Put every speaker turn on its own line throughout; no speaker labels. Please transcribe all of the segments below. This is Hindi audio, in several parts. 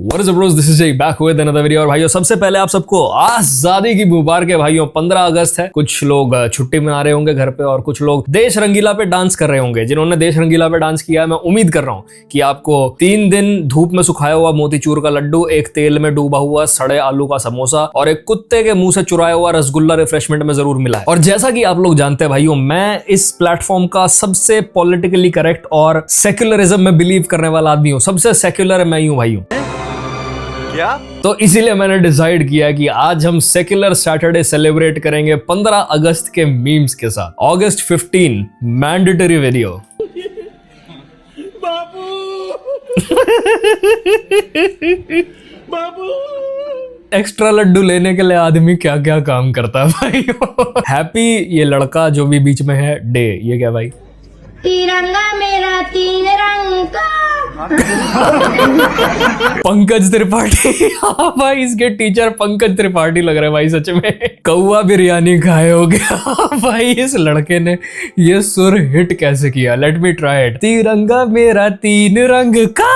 What is up bros? This is Jay back with another video। और भाइयों सबसे पहले आप सबको आजादी की मुबारक है भाइयों। 15 अगस्त है, कुछ लोग छुट्टी मना रहे होंगे घर पे और कुछ लोग देश रंगीला पे डांस कर रहे होंगे। जिन्होंने देश रंगीला पे डांस किया है, मैं उम्मीद कर रहा हूँ कि आपको 3 दिन धूप में सुखाया हुआ मोतीचूर का लड्डू, एक तेल में डूबा हुआ सड़े आलू का समोसा और एक कुत्ते के मुंह से चुराया हुआ रसगुल्ला रिफ्रेशमेंट में जरूर मिला है। और जैसा कि आप लोग जानते हैं भाइयों, मैं इस प्लेटफॉर्म का सबसे पॉलिटिकली करेक्ट और सेक्युलरिज्म में बिलीव करने वाला आदमी हूँ। सबसे सेक्युलर मैं ही हूँ भाइयों।
क्या?
तो इसीलिए मैंने डिसाइड किया कि आज हम सेक्युलर सैटरडे सेलिब्रेट करेंगे 15 अगस्त के मीम्स के साथ। August 15 mandatory video.
बाबू
एक्स्ट्रा लड्डू लेने के लिए आदमी क्या क्या काम करता है भाई। हैप्पी ये लड़का जो भी बीच में है डे, ये क्या भाई?
तिरंगा मेरा 3 रंग का।
पंकज त्रिपाठी। हाँ भाई, इसके टीचर पंकज त्रिपाठी लग रहे हैं भाई सच में। कौवा बिरयानी खाए हो गया भाई। इस लड़के ने ये सुर हिट कैसे किया? Let me try it. तिरंगा मेरा 3 रंग का।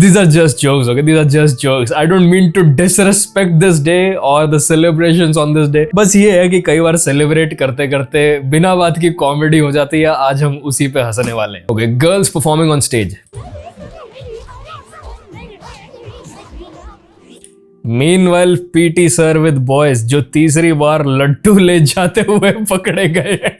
These are just jokes, okay? These are just jokes. I don't mean to disrespect this day or the celebrations on this day. बस ये है कि कई बार सेलिब्रेट करते करते बिना बात की कॉमेडी हो जाती है। आज हम उसी पे हंसने वाले हैं। Okay, girls performing on stage. Meanwhile, PT sir with boys जो तीसरी बार लड्डू ले जाते हुए पकड़े गए हैं।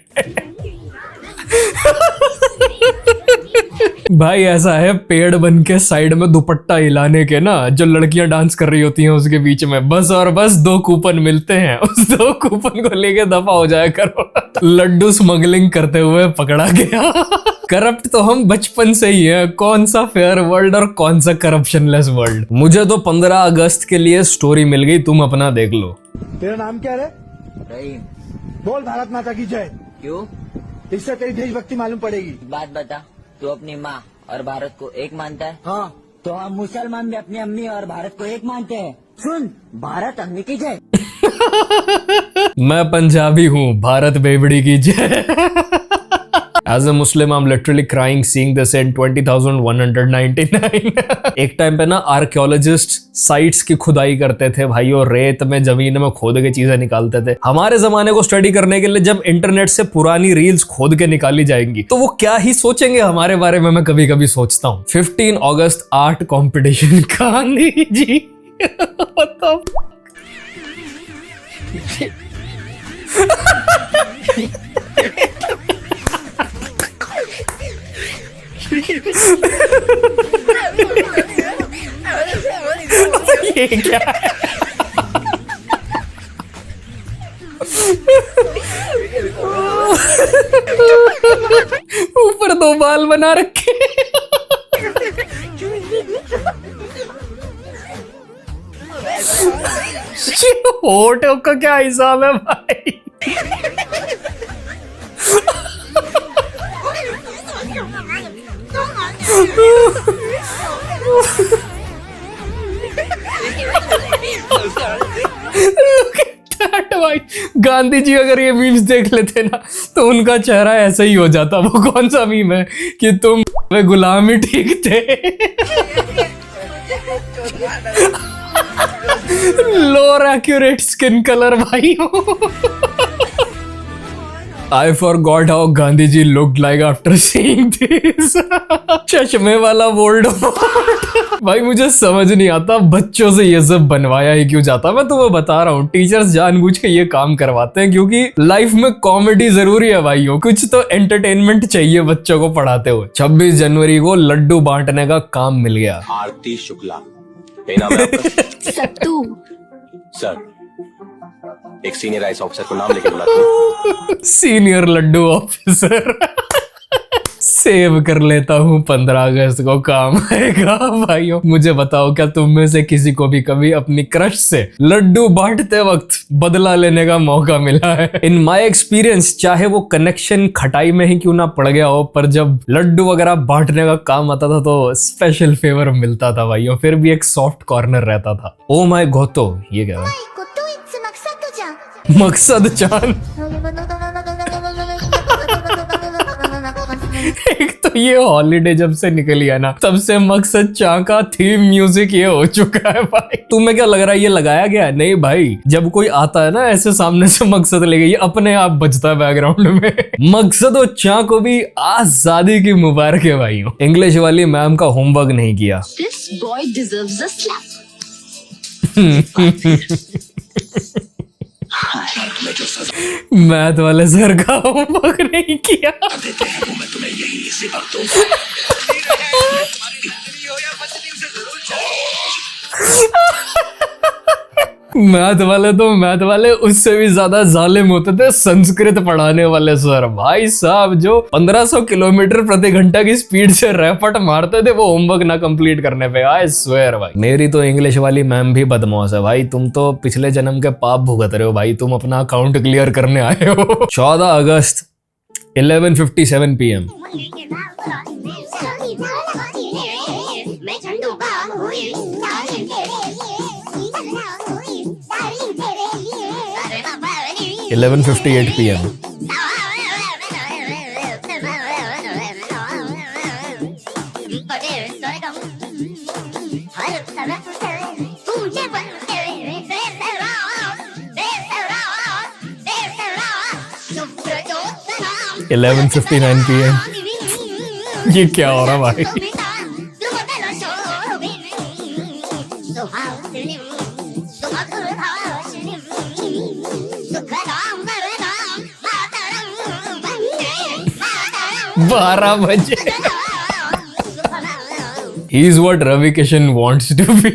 भाई ऐसा है, पेड़ बन के साइड में दुपट्टा हिलाने के ना, जो लड़कियां डांस कर रही होती हैं उसके बीच में बस और बस 2 कूपन मिलते हैं। उस 2 कूपन को लेके दफा हो जाया करो। लड्डू स्मगलिंग करते हुए पकड़ा गया। करप्ट तो हम बचपन से ही है। कौन सा फेयर वर्ल्ड और कौन सा करप्शन लेस वर्ल्ड। मुझे तो 15 अगस्त के लिए स्टोरी मिल गई, तुम अपना देख लो।
तेरा नाम क्या है?
रहीम।
बोल भारत माता की जय।
क्यों?
इससे तेरी देशभक्ति मालूम पड़ेगी।
बात बता, तू अपनी माँ और भारत को एक मानता है?
हाँ।
तो हम मुसलमान भी अपनी अम्मी और भारत को एक मानते हैं। सुन, भारत अम्मी की जय।
मैं पंजाबी हूँ, भारत बेबड़ी की जय। As a Muslim, I'm literally crying seeing this in 20,199। एक टाइम पे ना आर्कियोलॉजिस्ट साइट्स की खुदाई करते थे भाइयों, रेत में जमीन में खोद के चीजें निकालते थे। हमारे जमाने को स्टडी करने के लिए जब इंटरनेट से पुरानी रील्स खोद के निकाली जाएंगी तो वो क्या ही सोचेंगे हमारे बारे में, मैं कभी कभी सोचता हूँ। 15 अगस्त आर्ट कॉम्पिटिशन। गांधी जी। ये क्या है? ऊपर 2 बाल बना रखे। होठों का क्या हिसाब है भाई? भाई गांधी जी अगर ये मीम्स देख लेते ना तो उनका चेहरा ऐसा ही हो जाता। वो कौन सा मीम है कि तुम वे गुलाम ही ठीक थे। लोअर एक्यूरेट स्किन कलर भाई। I forgot how Gandhi ji looked like after seeing this। चश्मे वाला वोल्डेमॉर्ट। भाई मुझे समझ नहीं आता बच्चों से ये सब बनवाया ही क्यों जाता। मैं तुम्हें बता रहा हूँ, टीचर्स जानबूझ के ये काम करवाते हैं क्योंकि लाइफ में कॉमेडी जरूरी है भाइयों। कुछ तो एंटरटेनमेंट चाहिए बच्चों को पढ़ाते हुए। 26 जनवरी को लड्डू बांटने का काम मिल गया।
आरती शुक्ला, ये नाम है आपका?
सत्तू।
सर, एक सीनियर आईएएस ऑफिसर को नाम लेके बुलाते हैं।
Senior Laddu officer. सेव कर लेता हूँ, 15 अगस्त को काम आएगा। भाइयों मुझे बताओ, क्या तुम में से किसी को भी कभी अपनी क्रश से लड्डू बांटते वक्त बदला लेने का मौका मिला है? इन माय एक्सपीरियंस, चाहे वो कनेक्शन खटाई में ही क्यों ना पड़ गया हो, पर जब लड्डू वगैरह बांटने का काम आता था तो स्पेशल फेवर मिलता था भाइयों। फिर भी एक सॉफ्ट कॉर्नर रहता था। ओ माय गोतो, ये क्या है? मकसद चांद। एक तो ये हॉलीडे जब से निकली है ना, तब से मकसद चा का थीम म्यूजिक ये हो चुका है भाई। तुम्हें क्या लग रहा है ये लगाया गया है? नहीं भाई, जब कोई आता है ना ऐसे सामने से मकसद लेके, ये अपने आप बजता है बैकग्राउंड में। मकसद और चा को भी आजादी की मुबारक है भाइयों। इंग्लिश वाली मैम का होमवर्क नहीं किया।
This boy deserves a slap.
Math वाले सर का होमवर्क नहीं किया। मैथ वाले उससे भी ज्यादा जालिम होते थे संस्कृत पढ़ाने वाले सर। भाई साहब जो 1500 किलोमीटर प्रति घंटा की स्पीड से रैपट मारते थे वो होमवर्क ना कंप्लीट करने पे। आई स्वेयर भाई, मेरी तो इंग्लिश वाली मैम भी बदमाश है भाई। तुम तो पिछले जन्म के पाप भुगत रहे हो भाई, तुम अपना अकाउंट क्लियर करने आए हो। 14 अगस्त 11:57 PM।
मैं झंडू का हूँ, डार्लिंग तेरे लिए, डार्लिंग तेरे लिए, अरे बाबा
11:58 PM।
तुझे
11:59 PM। ये क्या हो रहा भाई? बारह बजे। He is what Ravi Kishan wants to be।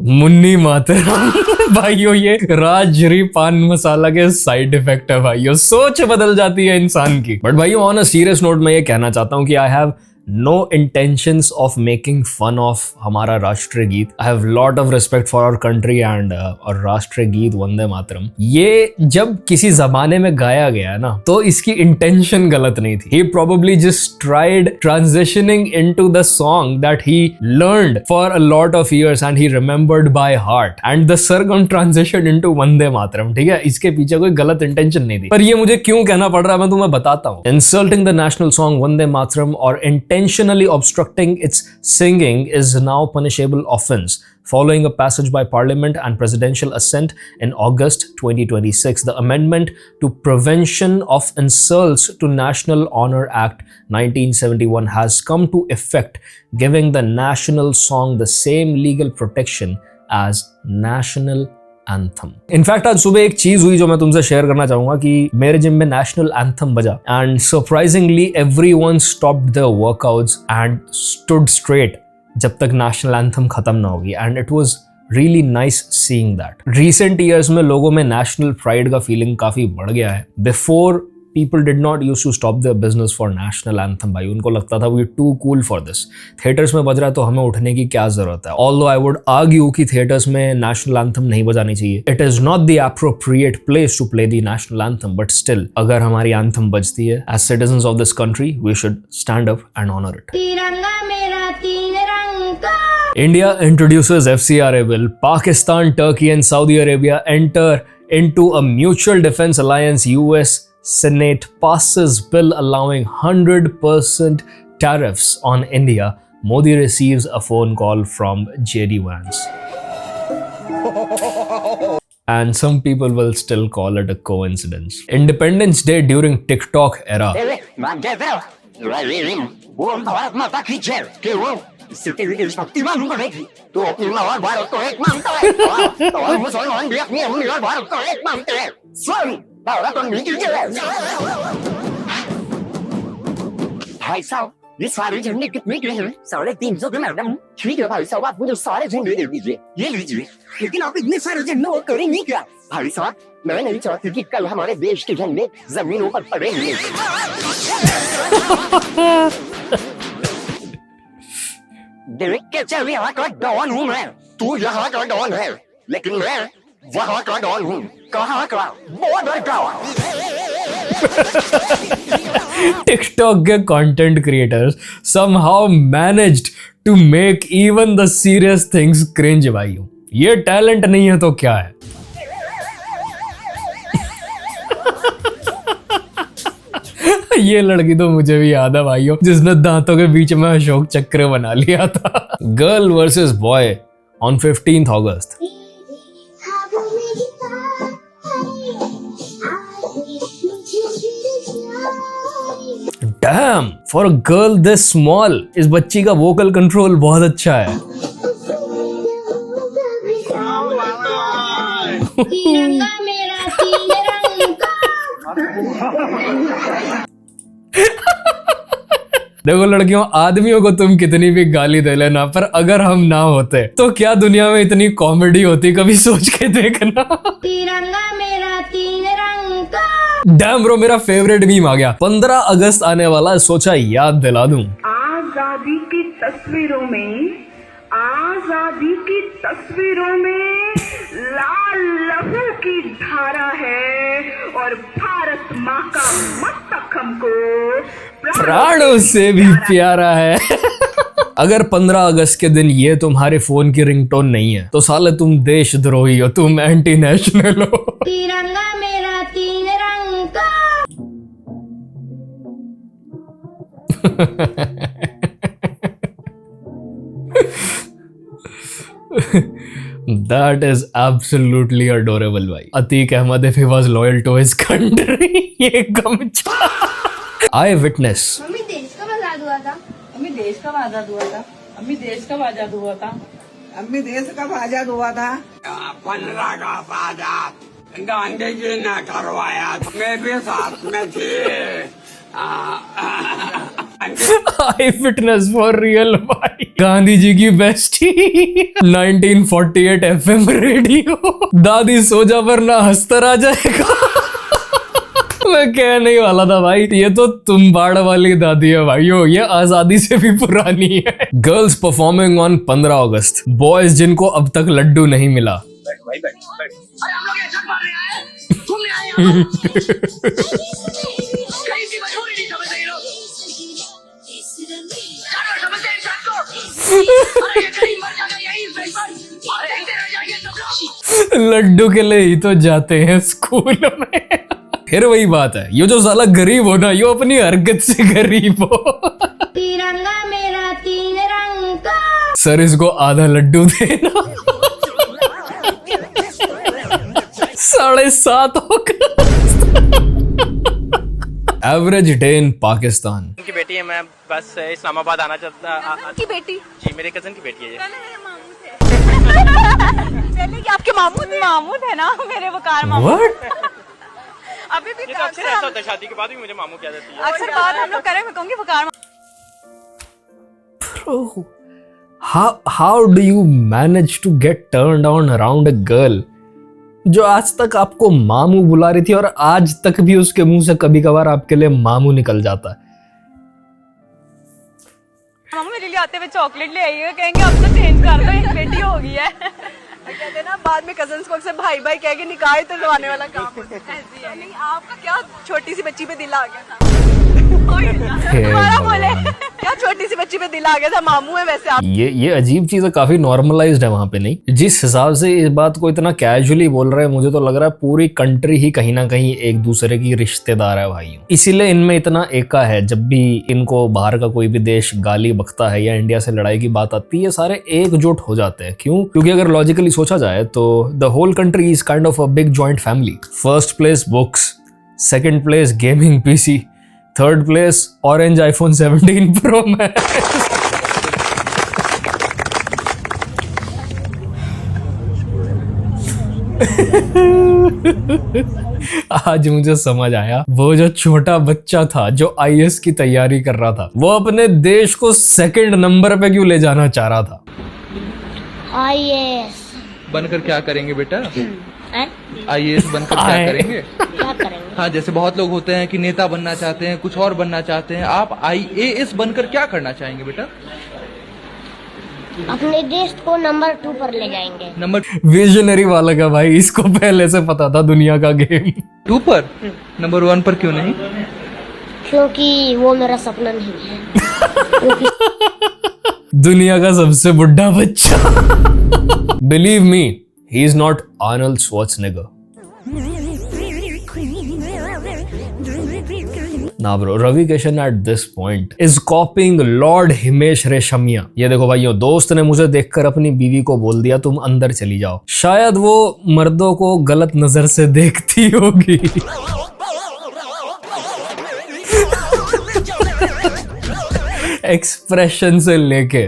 Munni मातरम। भाइयों ये राजरी पान मसाला के साइड इफेक्ट है भाइयों, सोच बदल जाती है इंसान की। बट भाइयों ऑन अ सीरियस नोट मैं ये कहना चाहता हूँ कि I have no intentions of making fun of हमारा राष्ट्रीय गीत। I have lot of respect for our country and और राष्ट्रीय गीत वंदे मातरम ये जब किसी जमाने में गाया गया ना तो इसकी इंटेंशन गलत नहीं थी। He probably just tried transitioning into the song that he learned for a lot of years and he remembered by heart and the Sargam transitioned into Vande Mataram. ठीक है, इसके पीछे कोई गलत इंटेंशन नहीं थी। पर ये मुझे क्यों कहना पड़ रहा है मैं तुम्हें बताता हूँ। Insulting the national song Vande Mataram or intentionally obstructing its singing is now punishable offense. Following a passage by Parliament and presidential assent in August 2026, the Amendment to Prevention of Insults to National Honor Act 1971 has come to effect, giving the national song the same legal protection as national anthem. In fact आज सुबह एक चीज हुई जो मैं तुमसे शेयर करना चाहूंगा कि मेरे जिम में नेशनल एंथम बजा and surprisingly everyone stopped their workouts and stood straight जब तक नेशनल एंथम खत्म ना होगी and it was really nice seeing that. Recent years में लोगों में नेशनल प्राइड का फीलिंग काफी बढ़ गया है। Before people did not used to stop their business for national anthem भाई, उनको लगता था we too cool for this। Theatres में बज रहा है तो हमें उठने की क्या जरूरत है। Although I would argue कि थिएटर्स में national anthem नहीं बजानी चाहिए। It is not the appropriate place to play the national anthem, but still अगर हमारी anthem बजती है as citizens of this country we should stand up and honor it।
तिरंगा मेरा तीन रंग का।
India introduces FCRA bill. Pakistan, Turkey and Saudi Arabia enter into a mutual defense alliance. US Senate passes bill allowing 100% tariffs on India. Modi receives a phone call from JD Vance. And some people will still call it a coincidence. Independence Day during TikTok era.
Tại sao lý xóa lý chân kích mấy chuyện sao lại tìm ra cái nào đâm khí được phải sao bắt cũng được xóa để chân để bị gì dễ bị gì thì cái nào cái lý xóa được chân nó cỡ đấy nhỉ cả phải xóa nói này cho thì cái cái hàm này để cái chân đấy dầm như nó còn phải đấy để cái chơi với họ có đòn luôn mà tôi là họ có đòn này लेकिन मैं वहाँ का डॉन हूँ कहाँ का बॉर्डर का।
TikTok के content creators somehow managed to make even the serious things cringe भाइयों। ये टैलेंट नहीं है तो क्या है। ये लड़की तो मुझे भी याद है भाइयों, जिसने दांतों के बीच में अशोक चक्र बना लिया था। Girl versus boy on 15th August। Dam, for a girl this small, इस बच्ची का वोकल कंट्रोल बहुत अच्छा है।
तिरंगा मेरा 3 रंग का।
देखो लड़कियों, आदमियों को तुम कितनी भी गाली दे लेना, पर अगर हम ना होते तो क्या दुनिया में इतनी कॉमेडी होती, कभी सोच के देखना।
तिरंगा मेरा 3 रंग का।
डैम ब्रो, मेरा फेवरेट मीम आ गया। 15 अगस्त आने वाला, सोचा याद दिला दूं।
आजादी की तस्वीरों में, आजादी की तस्वीरों में लाल लहू की धारा है और भारत माँ का मस्तक हमको
प्राणों से भी प्यारा है। अगर 15 अगस्त के दिन ये तुम्हारे फोन की रिंगटोन नहीं है तो साले तुम देशद्रोही हो, तुम एंटी नेशनल हो।
तिरंगा मेरा 3 रंग का।
That is absolutely adorable भाई। Atiq Ahmad if he was loyal to his country। ये गमछा। I witness।
मम्मी देश कब आजाद हुआ था?
अम्मी देश कब आजाद हुआ था? अम्मी देश कब आजाद हुआ था? अम्मी देश कब आजाद हुआ था?
15 का आजाद गांधी जी ने करवाया, मैं भी साथ में थी।
आई फिटनेस फॉर रियल भाई। गांधी जी की बेस्टी। 1948 FM radio. दादी सो जा वरना हस्तर आ जाएगा। मैं कहने ही वाला था भाई, ये तो तुम्बाड़ वाली दादी है भाइयों, ये आजादी से भी पुरानी है। Girls performing on 15 August, boys जिनको अब तक लड्डू नहीं मिला। लड्डू के लिए ही तो जाते हैं स्कूल में। फिर वही बात है, ये जो साला गरीब हो ना, ये अपनी हरकत से गरीब हो।
तिरंगा मेरा 3 रंग का।
सर इसको आधा लड्डू देना। 7.5 एवरेज डे इन पाकिस्तान।
की बेटी है, मैं बस इस्लामाबाद आना चाहता।
की बेटी?
जी मेरे कजन की बेटी है।
पहले कि आपके मामू थे ना, मेरे वकार मामू। अभी भी
ये तो अक्सर ऐसा होता है, शादी के बाद भी मुझे मामू कह देती है।
अक्सर बात हम लोग करें, मैं कहूँगी वकार।
Bro, how do you manage to get turned on around a girl जो आज तक आपको मामू बुला रही थी और आज तक भी उसके मुंह से कभी कभार आपके लिए मामू निकल जाता है।
मामू मेरे लिए आते हुए चॉकलेट ले आइएगा, कहेंगे अब तो चेंज कर दो, एक बेटी हो गई है। कहते हैं ना, बाद में कजन्स को अक्सर भाई भाई कह के निकाह तो लवाने वाला काम होता है। ऐसी है। नहीं, आपका क्या छोटी सी बच्ची पे दिल आ गया था? दोबारा बोले, क्या छोटी सी बच्ची पे दिल आ गया था? मामू है वैसे आप।
ये अजीब चीज है, काफी नॉर्मलाइज्ड है वहां पे। नहीं, जिस हिसाब से इस बात को इतना कैजुअली बोल रहे हैं, मुझे तो लग रहा है पूरी कंट्री ही कहीं ना कहीं एक दूसरे की रिश्तेदार है भाई। इसीलिए इनमें इतना एका है। जब भी इनको बाहर का कोई भी देश गाली बकता है या इंडिया से लड़ाई की बात आती है, सारे एकजुट हो जाते हैं। क्यों? क्योंकि अगर लॉजिकली सोचा जाए तो the whole country is kind of a big joint family. First place books, second place gaming PC, third place orange iPhone 17 Pro Max। आज मुझे समझ आया, वो जो छोटा बच्चा था जो IAS की तैयारी कर रहा था, वो अपने देश को सेकंड नंबर पे क्यों ले जाना चाह रहा था।
IAS
बनकर क्या करेंगे बेटा? IAS बनकर क्या करेंगे?
क्या करेंगे?
हाँ, जैसे बहुत लोग होते हैं कि नेता बनना चाहते हैं, कुछ और बनना चाहते हैं, आप IAS बनकर क्या करना चाहेंगे बेटा?
अपने देश को नंबर 2 पर ले जाएंगे।
नंबर
विजनरी वाला का भाई, इसको पहले से पता था दुनिया का गेम।
2 पर? नंबर 1 पर क्यों नहीं?
क्योंकि वो मेरा सपना नहीं है।
दुनिया का सबसे बुढ़ा बच्चा। Believe me, he is not Arnold Schwarzenegger. ना bro, Ravi Kishan at this point is copying lord Himesh Reshammiya. ये देखो भाइयों, दोस्त ने मुझे देखकर अपनी बीवी को बोल दिया तुम अंदर चली जाओ। शायद वो मर्दों को गलत नजर से देखती होगी। एक्सप्रेशन से लेके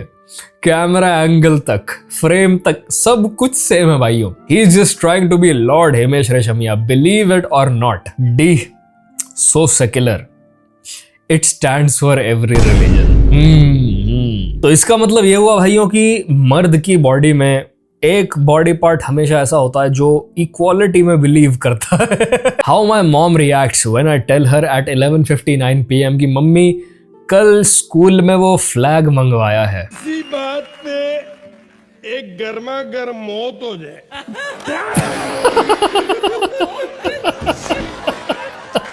कैमरा एंगल तक, फ्रेम तक, सब कुछ सेम है भाइयों। He is just trying to be lord Himesh Reshammiya, believe it और not. The so secular, it stands for every religion. तो इसका मतलब ये हुआ भाइयों कि मर्द की बॉडी में एक बॉडी पार्ट हमेशा ऐसा होता है जो इक्वालिटी में बिलीव करता है। How my mom reacts when I tell her at 11:59 PM की मम्मी कल स्कूल में वो फ्लैग मंगवाया है।
इसी बात पे एक गर्मा गर्म मौत हो जाए।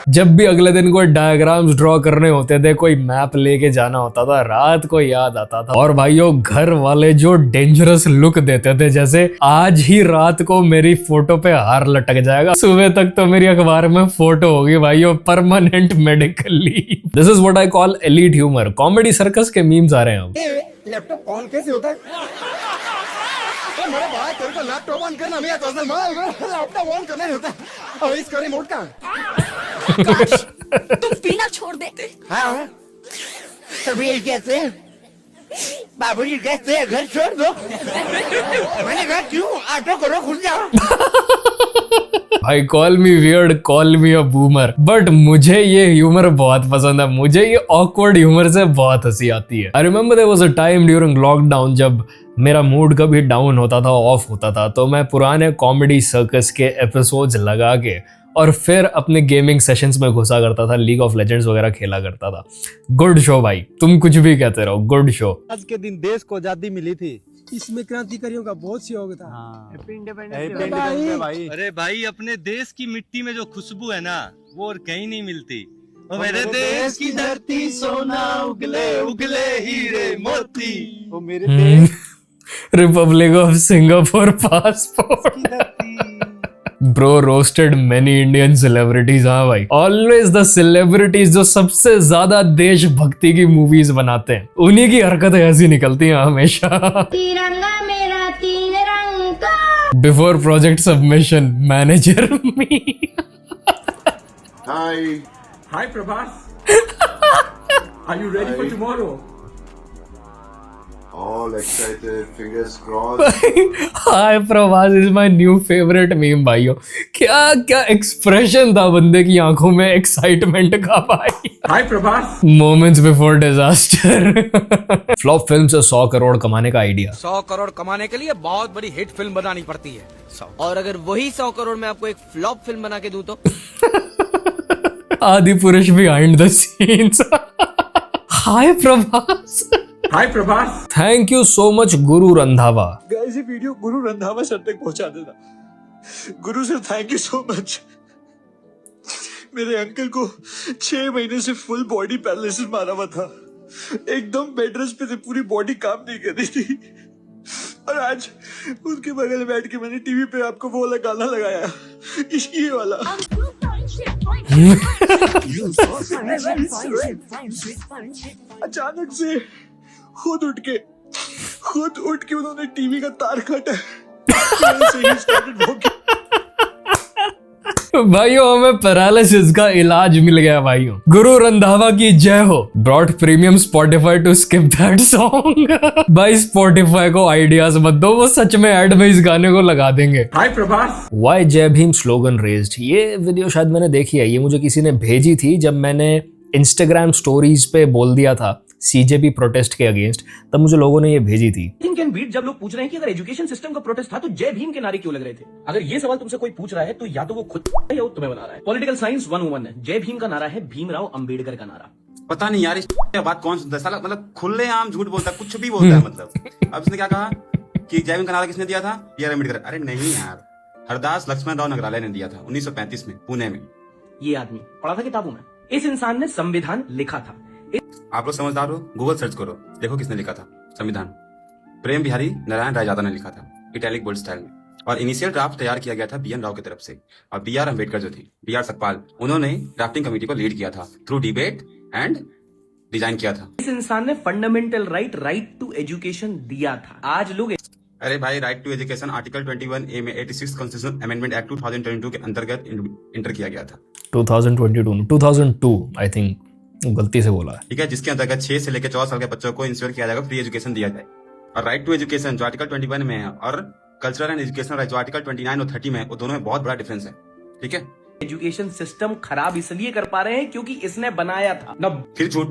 जब भी अगले दिन कोई डायग्राम्स ड्रॉ करने होते थे, कोई मैप लेके जाना होता था, रात को याद आता था। और भाइयों, घर वाले जो डेंजरस लुक देते थे, जैसे आज ही रात को मेरी फोटो पे हार लटक जाएगा, सुबह तक तो मेरी अखबार में फोटो होगी भाइयों, permanent medical leave. This is what I call elite humour. Comedy circus के मीम्स आ रहे हैं अब।
लैपटॉप ऑन कैसे होता है? मेरे भाई तेरे को लैपटॉप ऑन करना नहीं आता, लैपटॉप ऑन करना नहीं होता। और इसका रिमोट कहाँ है?
तुम पीना छोड़ देते।
हाँ, तभी कैसे बाबूजी कैसे घर छोड़ दो। मैंने कहा क्यों, ऑटो करो, खुल जाओ।
भाई call me weird, call me a boomer, but मुझे ये ह्यूमर बहुत पसंद है। मुझे ये ऑकवर्ड ह्यूमर से बहुत हंसी आती है। I remember there was a time during lockdown जब मेरा मूड कभी डाउन होता था, ऑफ होता था, तो मैं पुराने कॉमेडी सर्कस के एपिसोड्स लगा के और फिर अपने गेमिंग सेशंस में घुसा करता था, लीग ऑफ लेजेंड्स वगैरह खेला करता था। गुड शो भाई, तुम कुछ भी कहते रहो, गुड शो।
आज के दिन देश को आजादी मिली थी, इसमें क्रांतिकारियों का बहुत सहयोग था। हैप्पी इंडिपेंडेंस भाई।
अरे भाई, अपने देश की मिट्टी में जो खुशबू है ना, वो और कहीं नहीं मिलती। ओ मेरे देश की धरती सोना उगले उगले हीरे मोती।
ओ मेरे देश
Republic of Singapore passport. Bro roasted many Indian celebrities. हाँ भाई, ऑलवेज द सेलिब्रिटीज जो सबसे ज्यादा देशभक्ति की मूवीज बनाते हैं, उन्हीं की हरकतें ऐसी निकलती हैं हमेशा।
तिरंगा मेरा तीन रंग का।
Before project submission, manager me.
Hi Prabhas, are you ready for tomorrow?
All excited, fingers crossed.
Hi Prabhas is my new favourite meme भाइयों। क्या क्या एक्सप्रेशन था बंदे की आंखों में एक्साइटमेंट का भाई। Hi Prabhas, moments before disaster. Flop film से 100 करोड़ कमाने का आइडिया।
100 करोड़ कमाने के लिए बहुत बड़ी हिट फिल्म बनानी पड़ती है, और अगर वही 100 करोड़ में आपको एक फ्लॉप फिल्म बना के दूं तो
आदि पुरुष behind the scenes. Hi Prabhas. Hi Prabhas, thank you so much Guru Randhawa.
Guys ये वीडियो गुरु रंधावा सर तक पहुंचा देना। गुरु sir thank you so much. मेरे अंकल को 6 महीने से फुल बॉडी पैरालिसिस मारा हुआ था, एकदम बेड रेस्ट पे थे, पूरी बॉडी काम नहीं कर रही थी। और आज उनके बगल में बैठ के मैंने टीवी पे आपको वो वाला गाना लगाया, ये वाला। अचानक से खुद उठ के उन्होंने टीवी का तार काटा।
भाइयों, हमें पैरालिसिस का इलाज मिल गया भाइयों। गुरु रंधावा की जय हो। Brought premium Spotify to skip that song. भाई स्पॉटिफाई को आइडियाज मत दो, वो सच में ऐड में इस गाने को लगा देंगे। हाय प्रभास। वाई जय भीम स्लोगन रेज्ड, ये वीडियो शायद मैंने देखी है, ये मुझे किसी ने भेजी थी जब मैंने इंस्टाग्राम स्टोरीज पे बोल दिया था सीजेपी प्रोटेस्ट के अगेंस्ट, तब मुझे लोगों ने ये भेजी थी।
जब लोग पूछ रहे हैं कि अगर एजुकेशन सिस्टम का प्रोटेस्ट था तो जय भीम के नारे क्यों लग रहे थे? अगर ये सवाल तुमसे कोई पूछ रहा है तो या तो वो खुद है या वो तुम्हें बना रहा है। पॉलिटिकल साइंस 101 है। जय भीम का नारा है भीमराव अंबेडकर का नारा।
पता नहीं यार, इस बात कौन सुनता है साला, मतलब खुलेआम झूठ बोलता है, कुछ भी बोलता है। मतलब अब इसने क्या कहा कि जय भीम का नारा किसने दिया था? B.R. अम्बेडकर। अरे नहीं यार, हरदास लक्ष्मण राव नगरालय ने दिया था 1935 में पुणे में।
ये आदमी पढ़ा था किताबों में। इस इंसान ने संविधान लिखा था।
आप लोग समझदार हो, गूगल सर्च करो, देखो किसने लिखा था संविधान। प्रेम बिहारी नारायण रायजादा ने लिखा था, इटैलिक बोल्ड स्टाइल में। और इनिशियल ड्राफ्ट तैयार किया गया था BN राव की तरफ से, और BR अम्बेडकर जो थे, BR सकपाल, उन्होंने ड्राफ्टिंग कमेटी को लीड किया था थ्रू डिबेट एंड डिजाइन किया था।
इस इंसान ने फंडामेंटल राइट टू एजुकेशन दिया था। आज लोग
अरे भाई, right to education article 21A में 86 कॉन्स्टिट्यूशन अमेंडमेंट एक्ट 2022 के अंतर्गत इंटर किया गया था।
2002 आई थिंक, गलती से बोला है,
ठीक है, जिसके अंतर्गत 6 से लेकर 14 साल के बच्चों को इंश्योर किया जाएगा, फ्री एजुकेशन दिया जाए। और राइट टू एजुकेशन जो आर्टिकल 21 में है और कल्चरल एंड एजुकेशनल राइट जो आर्टिकल 29 और 30 में है, वो दोनों में बहुत बड़ा डिफरेंस है। ठीक है,
एजुकेशन सिस्टम खराब इसलिए कर पा रहे हैं क्योंकि इसने बनाया था ना।
फिर झूठ।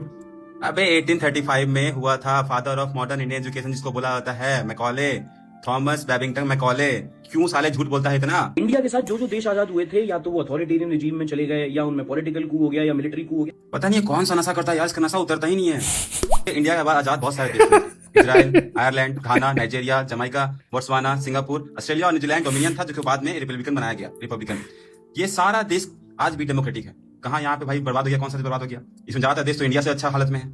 अबे 1835 में हुआ था father of modern Indian education जिसको बोला जाता है मैकॉले, थॉमस बेबिंगटन मैकॉले। क्यों साले झूठ बोलता है इतना?
इंडिया के साथ जो देश आजाद हुए थे, या तो वो अथॉरिटेरियन रिजीम में चले गए, या उनमें पॉलिटिकल कू हो गया, या मिलिट्री कू हो गया।
पता नहीं कौन सा नशा करता है यार, इसका नशा उतरता ही नहीं है। इंडिया के बाद आजाद बहुत सारे देश थे, Israel, Ireland, Ghana, Nigeria, Jamaica, Botswana, Singapore, Australia और न्यूजीलैंड डोमिनियन था, जो बाद में रिपब्लिकन बनाया गया। रिपब्लिकन ये सारा देश आज भी डेमोक्रेटिक है। कहाँ यहाँ पे भाई बर्बाद हो गया? कौन सा देश बर्बाद हो गया? इसमें ज्यादातर देश तो इंडिया से अच्छा हालत में है।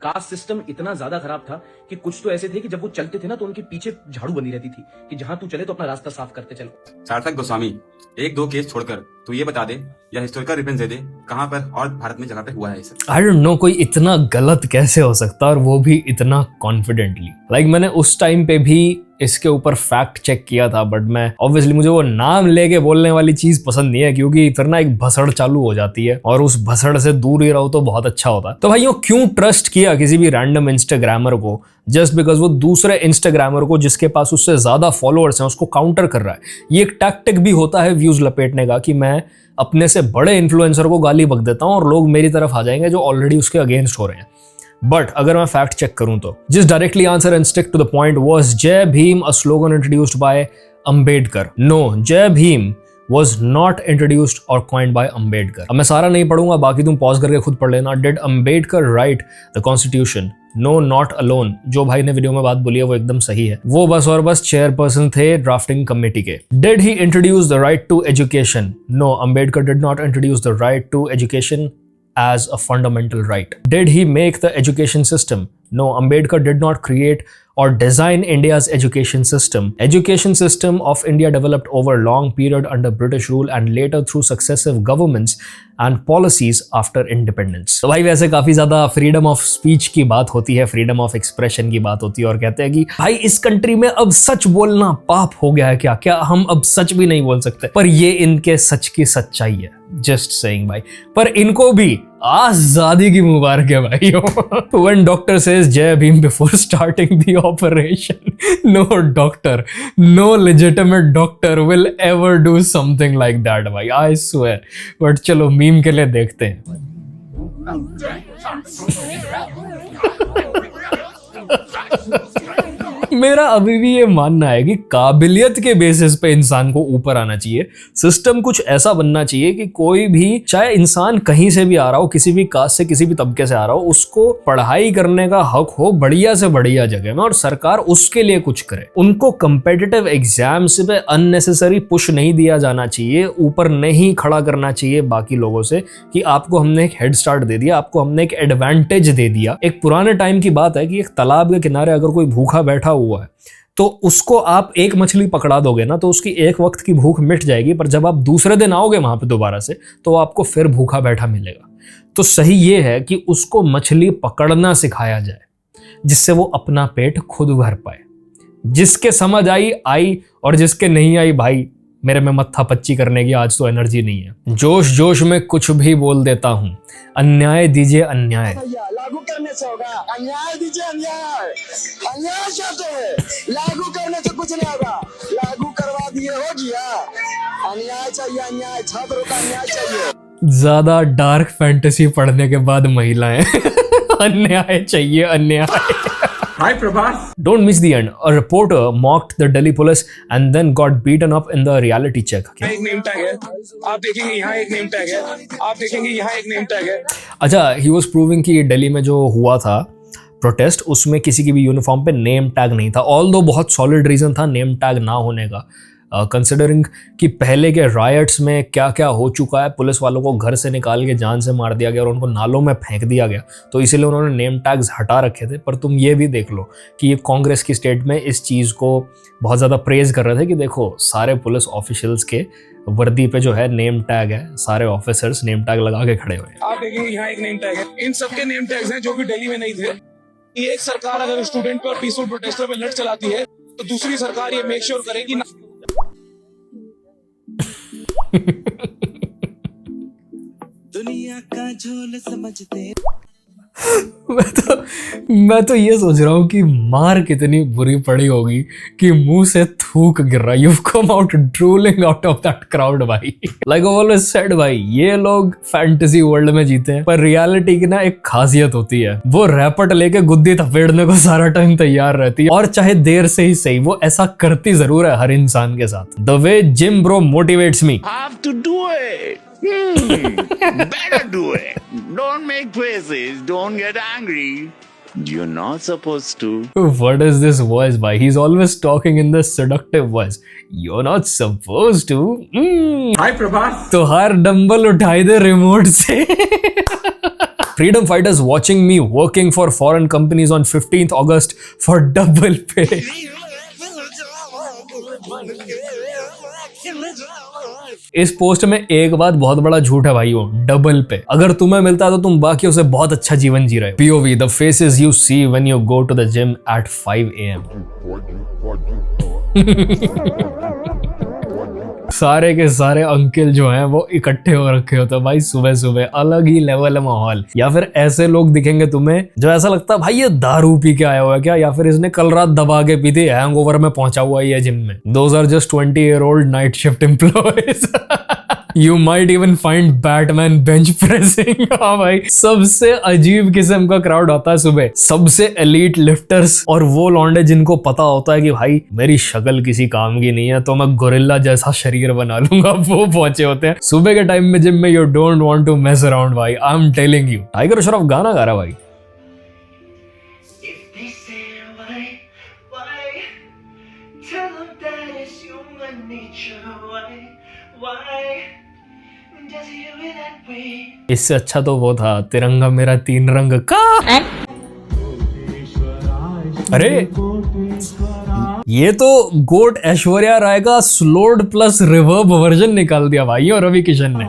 कास्ट सिस्टम इतना ज्यादा खराब था कि कुछ तो ऐसे थे कि जब वो चलते थे ना तो उनके पीछे झाड़ू बनी रहती थी कि जहां तू चले तो अपना रास्ता साफ करते चलो।
सार्थक गोस्वामी, 1-2 केस छोड़कर तू ये बता दे या हिस्टोरिकल रेफरेंस दे दे कहां पर और भारत में जगह पे हुआ है ये सब।
आई डोंट नो कोई इतना गलत कैसे हो सकता है, और वो भी इतना कॉन्फिडेंटली। लाइक मैंने उस टाइम पे भी इसके ऊपर फैक्ट चेक किया था, बट मैं ऑब्वियसली मुझे वो नाम लेके बोलने वाली चीज पसंद नहीं है, क्योंकि फिर ना एक भसड़ चालू हो जाती है, और उस भसड़ से दूर ही रहो तो बहुत अच्छा होता है। तो भाइयों, क्यों ट्रस्ट किया किसी भी रैंडम इंस्टाग्रामर को जस्ट बिकॉज वो दूसरे इंस्टाग्रामर को जिसके पास उससे ज्यादा फॉलोअर्स हैं उसको काउंटर कर रहा है? ये एक टैक्टिक भी होता है व्यूज लपेटने का, कि मैं अपने से बड़े इन्फ्लुएंसर को गाली बक देता हूं और लोग मेरी तरफ आ जाएंगे जो ऑलरेडी उसके अगेंस्ट हो रहे हैं। बट अगर मैं फैक्ट चेक करूं तो जिस directly answer and stick to the point was Jai Bhim a slogan introduced by Ambedkar? No, Jai Bhim was not introduced or coined by Ambedkar. अब मैं सारा नहीं पढ़ूंगा, बाकी तुम पॉज करके खुद पढ़ लेना। Did Ambedkar write the Constitution? No, not alone. जो भाई ने वीडियो में बात बोली है वो एकदम सही है। वो बस और बस चेयरपर्सन थे ड्राफ्टिंग कमेटी के। Did he introduce the right to education? No, Ambedkar did not introduce the right to education as a fundamental right. Did he make the education system? No, Ambedkar did not create or design India's education system. Education system of India developed over long period under British rule and later through successive governments and policies after independence. तो भाई वैसे काफी ज्यादा फ्रीडम ऑफ स्पीच की बात होती है, फ्रीडम ऑफ एक्सप्रेशन की बात होती है, और कहते हैं कि भाई इस कंट्री में अब सच बोलना पाप हो गया है क्या? क्या हम अब सच भी नहीं बोल सकते? पर ये इनके सच की सच्चाई है, जस्ट सेइंग भाई। पर इनको भी आजादी की मुबारक है भाइयों। When doctor says Jai Bhim before starting the operation, no doctor, no legitimate doctor will ever do something like that भाई, I swear। But चलो मीम के लिए देखते हैं। मेरा अभी भी ये मानना है कि काबिलियत के बेसिस पे इंसान को ऊपर आना चाहिए। सिस्टम कुछ ऐसा बनना चाहिए कि कोई भी, चाहे इंसान कहीं से भी आ रहा हो, किसी भी कास्ट से, किसी भी तबके से आ रहा हो, उसको पढ़ाई करने का हक हो बढ़िया से बढ़िया जगह में, और सरकार उसके लिए कुछ करे। उनको कंपेटिटिव एग्जाम्स पे अननेसेसरी पुश नहीं दिया जाना चाहिए, ऊपर नहीं खड़ा करना चाहिए बाकी लोगों से कि आपको हमने एक हेड स्टार्ट दे दिया, आपको हमने एक एडवांटेज दे दिया। एक पुराने टाइम की बात है कि एक तालाब के किनारे अगर कोई भूखा बैठा हुआ है तो उसको आप एक मछली पकड़ा दोगे ना तो उसकी एक वक्त की भूख मिट जाएगी, पर जब आप दूसरे दिन आओगे वहां पे दोबारा से तो आपको फिर भूखा बैठा मिलेगा। तो सही ये है कि उसको मछली पकड़ना सिखाया जाए जिससे वो अपना पेट खुद भर पाए। जिसके समझ आई और जिसके नहीं आई भाई मेरे में मत्था पच्ची करने की आज तो एनर्जी नहीं है। जोश जोश में कुछ भी बोल देता हूँ, अन्याय दीजिए अन्याय।
लागू करने से होगा, अन्याय दीजिए अन्याय। अन्याय चाहते हैं, लागू करने से कुछ नहीं होगा, लागू करवा दिए हो गया। अन्याय चाहिए, अन्याय, छात्रों का अन्याय चाहिए।
ज्यादा डार्क फैंटेसी पढ़ने के बाद महिलाएं अन्याय चाहिए अन्याय।
Hi Prabhas.
Don't miss the end. A reporter mocked the Delhi police and then got beaten up in the reality check.
एक नेम टैग है, आप देखेंगे यहाँ एक नेम टैग है, आप देखेंगे यहाँ एक नेम टैग है।
अच्छा, he was proving कि दिल्ली में जो हुआ था प्रोटेस्ट, उसमें किसी की भी यूनिफॉर्म पे नेम टैग नहीं था। ऑल्दो बहुत सॉलिड रीजन था नेम टैग ना होने का। कंसिडरिंग कि पहले के रायट्स में क्या क्या हो चुका है, पुलिस वालों को घर से निकाल के जान से मार दिया गया और उनको नालों में फेंक दिया गया, तो इसीलिए उन्होंने नेम टैग्स हटा रखे थे। पर तुम ये भी देख लो कि ये कांग्रेस की स्टेट में इस चीज़ को बहुत ज़्यादा प्रेज कर रहे थे कि देखो सारे पुलिस ऑफिशियल्स के वर्दी पे जो है नेम टैग है, सारे ऑफिसर्स नेम टैग लगा के खड़े हुए हैं।
आप देखेंगे यहाँ एक नेम टैग है, इन सबके नेम टैग्स हैं जो कि दिल्ली में नहीं थे। ये एक सरकार अगर स्टूडेंट पे और पीसफुल प्रोटेस्टर पे लड़ चलाती है तो दूसरी सरकार ये मेक श्योर करेगी ना।
दुनिया का झोल समझते
मैं तो ये सोच रहा हूँ कि मार कितनी बुरी पड़ी होगी कि मुंह से थूक गिर रहा। You come out drooling out of that crowd भाई। लाइक ऑलवेज सेड भाई, ये लोग फैंटेसी वर्ल्ड में जीते हैं, पर रियलिटी की ना एक खासियत होती है, वो रैपट लेके गुद्दी थपेड़ने को सारा टाइम तैयार रहती है, और चाहे देर से ही सही वो ऐसा करती जरूर है हर इंसान के साथ। The way gym bro motivates me.
Have to do it. Better do it. Don't make faces. Don't get angry. You're not supposed to.
What is this voice by? He's always talking in this seductive voice. You're not supposed to.
Hi Prabhas.
तो हर डंबल उठाई दे रिमोट से। Freedom fighters watching me working for foreign companies on 15th August for double pay. इस पोस्ट में एक बात बहुत बड़ा झूठ है भाइयों, डबल पे। अगर तुम्हें मिलता है तो तुम बाकियों से बहुत अच्छा जीवन जी रहे हो। POV, the faces you see when you go to the gym at 5 AM. सारे के सारे अंकल जो हैं वो इकट्ठे हो रखे होते हैं भाई सुबह सुबह, अलग ही लेवल है माहौल। या फिर ऐसे लोग दिखेंगे तुम्हें जो ऐसा लगता है भाई ये दारू पी के आया हुआ है क्या, या फिर इसने कल रात दबा के पी थी, हैंगओवर में पहुंचा हुआ है जिम में। Those are just 20-year-old night shift employees. You might even find Batman bench pressing. हाँ भाई, सबसे अजीब किस्म का क्राउड होता है सुबह, सबसे एलीट लिफ्टर्स और वो लौंडे जिनको पता होता है कि भाई मेरी शक्ल किसी काम की नहीं है तो मैं गोरिल्ला जैसा शरीर बना लूंगा, वो पहुंचे होते हैं सुबह के टाइम में जिम में। You don't want to mess around भाई, I'm telling you। Tiger Shroff गाना गा रहा भाई। इससे अच्छा तो वो था तिरंगा मेरा 3 रंग का। अरे ये तो गोट ऐश्वर्या राय का स्लोड प्लस रिवर्ब वर्जन निकाल दिया भाई और रवि किशन ने।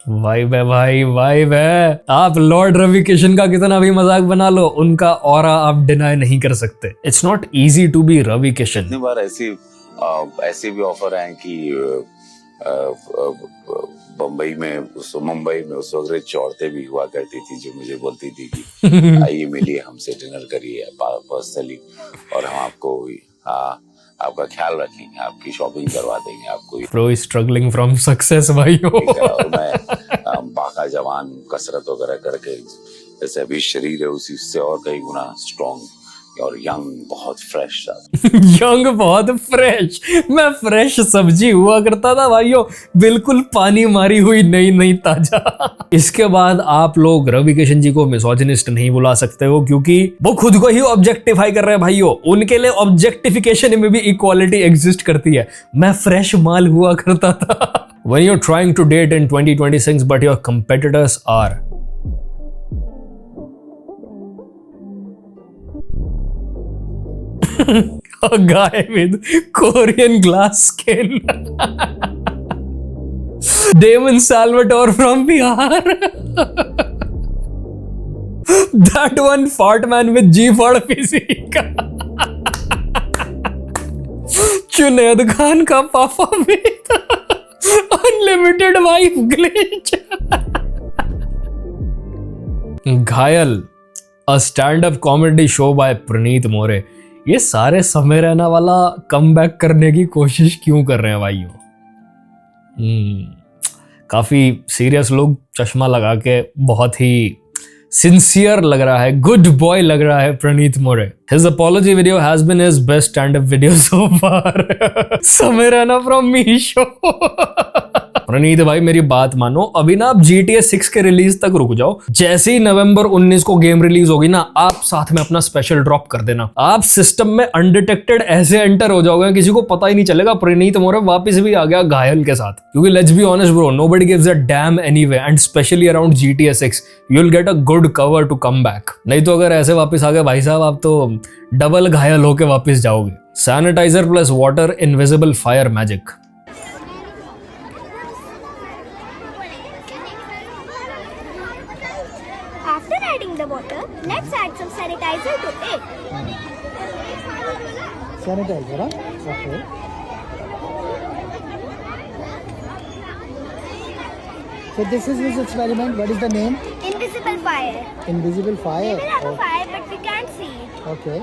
वाइब है भाई, वाइब है। आप लॉर्ड रवि किशन का कितना भी मजाक बना लो, उनका ऑरा आप डिनाई नहीं कर सकते। It's not easy to be Ravi Kishan.
कितनी बार ऐसे भी ऑफर आए कि मुंबई में उस वक्त औरतें भी हुआ करती थी जो मुझे बोलती थी कि आइए मिलिए हमसे, डिनर करिए पर्सनली और हम आपको आपका ख्याल रखेंगे, आपकी शॉपिंग करवा देंगे आपको।
प्रो स्ट्रगलिंग फ्रॉम सक्सेस भाइयों।
और मैं बाका जवान कसरत वगैरह करके जैसे अभी शरीर है उसी से और कई गुना स्ट्रॉन्ग और यंग, बहुत फ्रेश
यंग बहुत फ्रेश। मैं फ्रेश सब्जी हुआ करता था भाइयों, बिल्कुल पानी मारी हुई नई ताजा। इसके बाद आप लोग रवि किशन जी को मिसोजिनिस्ट नहीं बुला सकते हो क्योंकि वो खुद को ही ऑब्जेक्टिफाई कर रहे हैं भाइयों। उनके लिए ऑब्जेक्टिफिकेशन में भी इक्वालिटी एग्जिस्ट करती है। मैं फ्रेश माल हुआ करता था। When you're trying to date in 2026 but your competitors are a guy with Korean glass skin, Damon Salvatore from Bihar, that one fart man with G-Ford physique, Junaid Khan का पापा भी था, unlimited wife glitch, Ghayal, a stand up comedy show by Praneet More. ये सारे समय रहना वाला कमबैक करने की कोशिश क्यों कर रहे हैं भाइयों? काफी सीरियस लोग चश्मा लगा के बहुत ही सिंसियर लग रहा है, गुड बॉय लग रहा है प्रणीत मोरे। His apology video has been his best stand-up video so far. समय रैना from Meesho. प्रणीत भाई मेरी बात मानो, अभी ना आप GTA 6 के रिलीज तक रुक जाओ। जैसे ही नवंबर 19 को गेम रिलीज होगी ना, आप साथ में अपना स्पेशल ड्रॉप कर देना। आप सिस्टम में अनडिटेक्टेड ऐसे एंटर हो जाओगे, किसी को पता ही नहीं चलेगा। प्रणीत मोरे वापस भी आ गया घायल के साथ, क्योंकि let's be honest bro, nobody gives a damn anyway, and specially around GTA 6 you will get a good cover to come back. नहीं तो अगर ऐसे वापस आ गए भाई साहब, आप तो डबल घायल होके वापस जाओगे। Sanitiser plus water invisible fire magic.
After adding the water, let's add some sanitizer to it.
Sanitizer, huh? Okay. So this is his experiment. What is the name?
Invisible fire.
Invisible fire.
We will have a fire, but we can't see it.
Okay.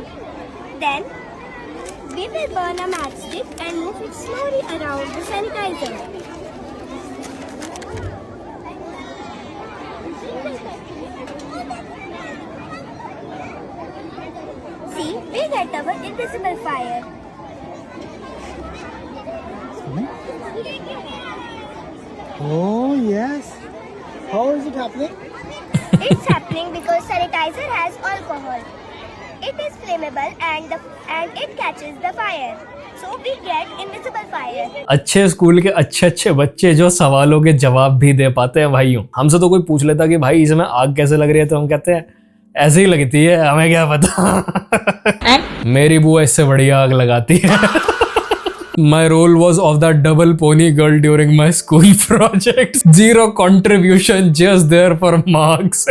Then we will burn a matchstick and move it slowly around the sanitizer. See, we get our invisible fire.
Oh yes. How is it happening?
It's happening because sanitizer has alcohol. It is flammable and it catches the fire. So we get invisible fire.
अच्छे स्कूल के अच्छे अच्छे बच्चे जो सवालों के जवाब भी दे पाते हैं भाइयों। हमसे तो कोई पूछ लेता कि भाई इसमें आग कैसे लग रही है, तो हम कहते हैं ऐसे ही लगती है, हमें क्या पता। मेरी बुआ इससे बढ़िया आग लगाती है। My role was of the double pony girl during my school projects. Zero contribution, just there for marks.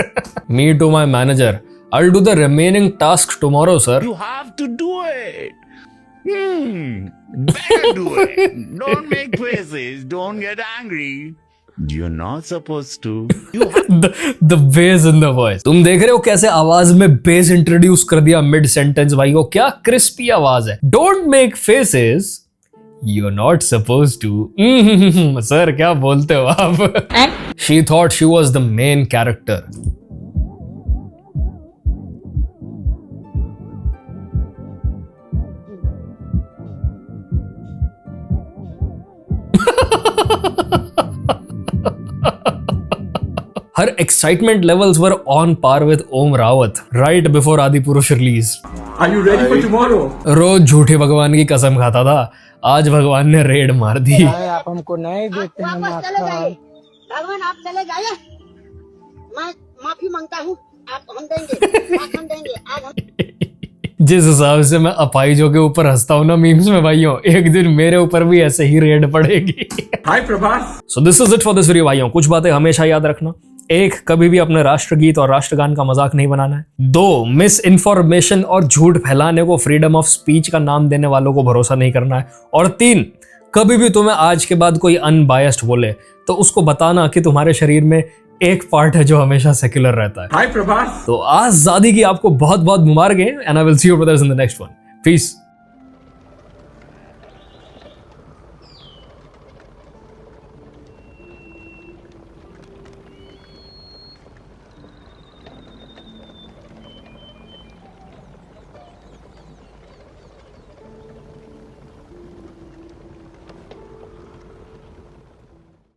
Me to my manager. I'll do the remaining tasks tomorrow, sir.
You have to do it. Better do it. Don't make faces. Don't get angry. You're not supposed to.
the bass in the voice. तुम देख रहे हो कैसे आवाज में बेस इंट्रोड्यूस कर दिया मिड सेंटेंस भाई को, क्या क्रिस्पी आवाज है। Don't make faces. You're not supposed to. Sir क्या बोलते हो आप? She thought she was the main character. Her excitement levels were on par with Om Rawat right before Adipurush release.
Are you ready for tomorrow?
रोज झूठे भगवान की कसम खाता था, आज भगवान ने रेड मार दी।
आप हमको नहीं देते हैं
भगवान आप चले जाइए, मैं माफी मांगता हूँ। आप हम देंगे आज हम।
जिस हिसाब से मैं अपाइजों के ऊपर हंसता हूँ ना मीम्स में भाइयों, एक दिन मेरे ऊपर भी ऐसे ही रेड पड़ेगी।
Hi Prabhas.
So this is it for this video भाइयों। कुछ बातें हमेशा याद रखना। 1, कभी भी अपने राष्ट्रगीत और राष्ट्रगान का मजाक नहीं बनाना है। 2, मिस इन्फॉर्मेशन और झूठ फैलाने को फ्रीडम ऑफ स्पीच का नाम देने वालों को भरोसा नहीं करना है। और 3, कभी भी तुम्हें आज के बाद कोई अनबायस्ड बोले तो उसको बताना कि तुम्हारे शरीर में एक पार्ट है जो हमेशा सेक्युलर रहता है।
हाय प्रभास।
तो आजादी की आपको बहुत बहुत मुबारक है, and I will see you brothers in the next one. Piece.